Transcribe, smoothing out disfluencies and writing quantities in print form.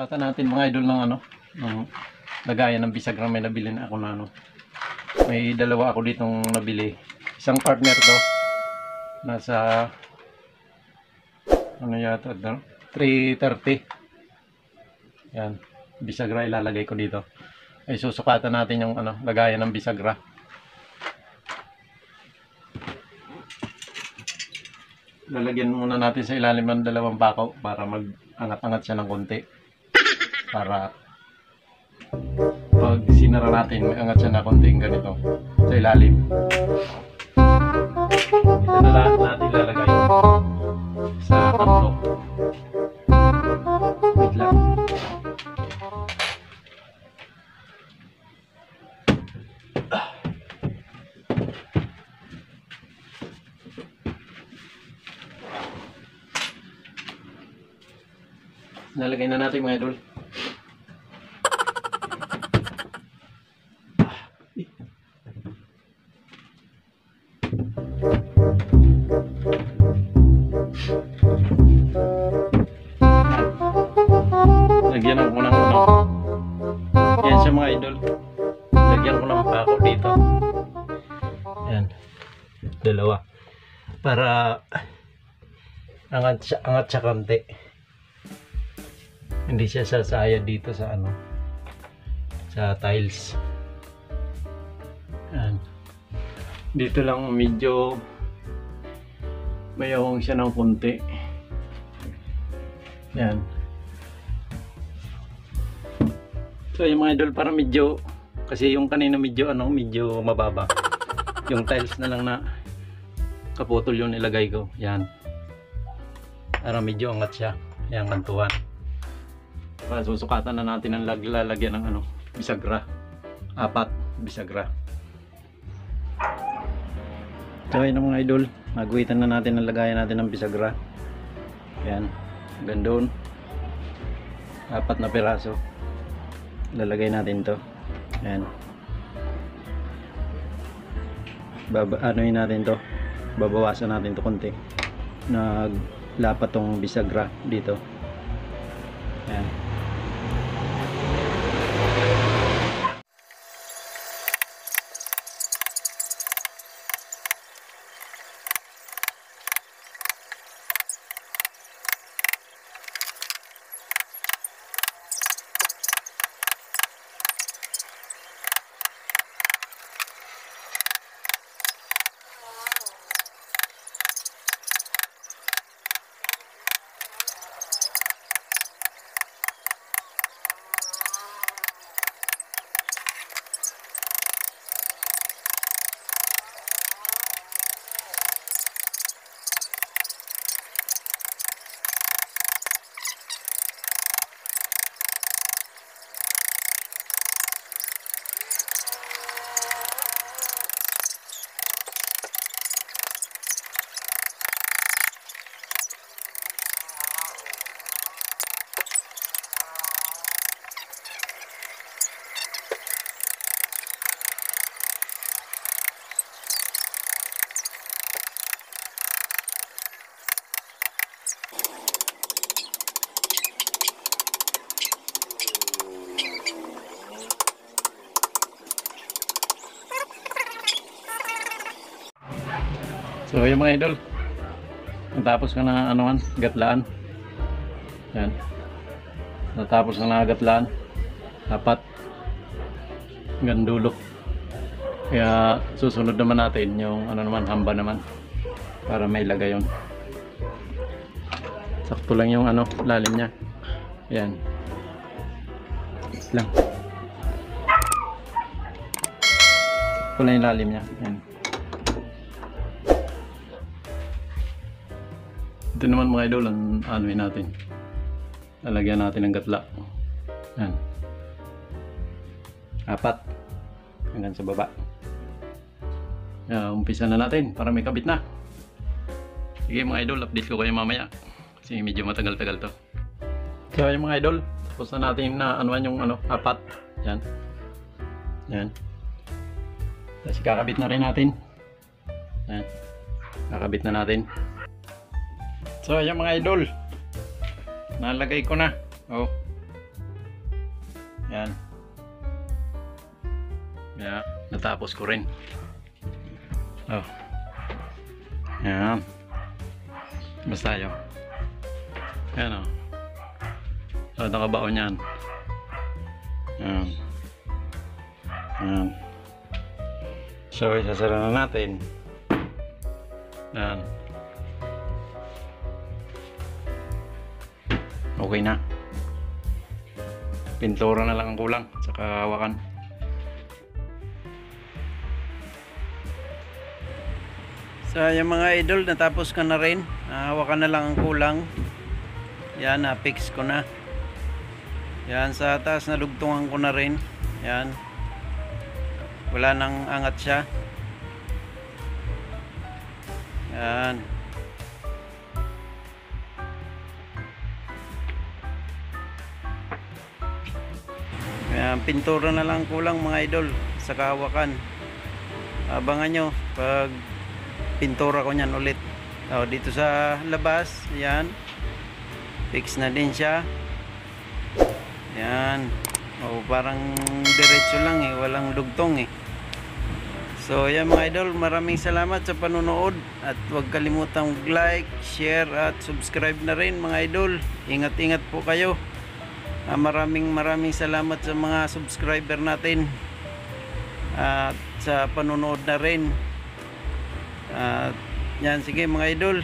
Sukatan natin mga idol ng ano, ng lagayan ng bisagra. May nabili na ako na ano. May dalawa ako ditong nabili. Isang partner to. Nasa ano yata, 330. Yan, bisagra ilalagay ko dito. Ay susukatan natin yung ano, lagayan ng bisagra. Lalagyan muna natin sa ilalim ng dalawang pako para mag-angat-angat siya ng konti. Para pag sinara natin, may angat siya na konting ganito sa ilalim. Ito na lahat natin lalagay sa kanto. Wait lang. Nalagay na natin mga idol. Lagyan ako ng ano. Yan siya mga idol. Lagyan ko ng pako dito. Yan. Dalawa. Para angat siya konti. Hindi siya sasayad dito sa ano, sa tiles. Yan. Dito lang medyo mayawang siya ng konti. Yan. So yung mga idol, para medyo, kasi yung kanina medyo ano, medyo mababa. Yung tiles na lang na kaputol yung nilagay ko. Yan. Para medyo angat siya. Yan, kantuan. Susukatan na natin ang lalagyan ng ano, bisagra. 4 bisagra. So yun mga idol, magwitan na natin ang lagayan natin ng bisagra. Yan, hanggang doon. 4 na piraso. Lalagay natin to. Yan. Anoin natin to. Babawasan natin to konti. Naglapat tong bisagra dito. Yan. So yung mga idol, natapos ka na anuan, gatlaan. Yan. Natapos ka na gatlaan. 4 hanggang dulo. Kaya susunod naman natin yung ano naman, hamba naman. Para may lagay yun. Sakto lang yung ano, lalim niya. Yan. Lang. Sakto lang yung lalim niya. Yan. Ito naman mga idol, ang anuin natin. Lalagyan natin ng gatla. Yan. 4 hanggang sa baba. Umpisa na natin para may kabit na. Sige mga idol, update ko kayo mamaya. Kasi medyo matagal-tagal to. So yung mga idol, tapos na natin na anuan yung ano, 4. Yan. Yan. Tapos kakabit na rin natin. Yan. Kakabit na natin. So ayan mga idol, nalagay ko na. Oh, Yan. Yan. Natapos ko rin. Oh. Yan. Basta yun. Yan o. So, nakabaon yan. Yan. Yan. So, isasara na natin. Yan. Okay na. Pintura na lang ang kulang. Saka hawakan. So yung mga idol, natapos ka na rin. Hawakan na lang ang kulang. Yan, na-fix ko na. Yan, sa taas nalugtungan ko na rin. Yan. Wala nang angat siya. Yan. Yan, pintura na lang kulang mga idol. Saka hawakan. Abangan nyo pag pintura ko niyan ulit. Dito sa labas, yan. Fix na din siya. Yan. Parang diretso lang eh, walang dugtong eh. So, yan mga idol, maraming salamat sa panonood at huwag kalimutang like, share at subscribe na rin mga idol. Ingat-ingat po kayo. Maraming salamat sa mga subscriber natin at sa panonood na rin. Yan, sige mga idol.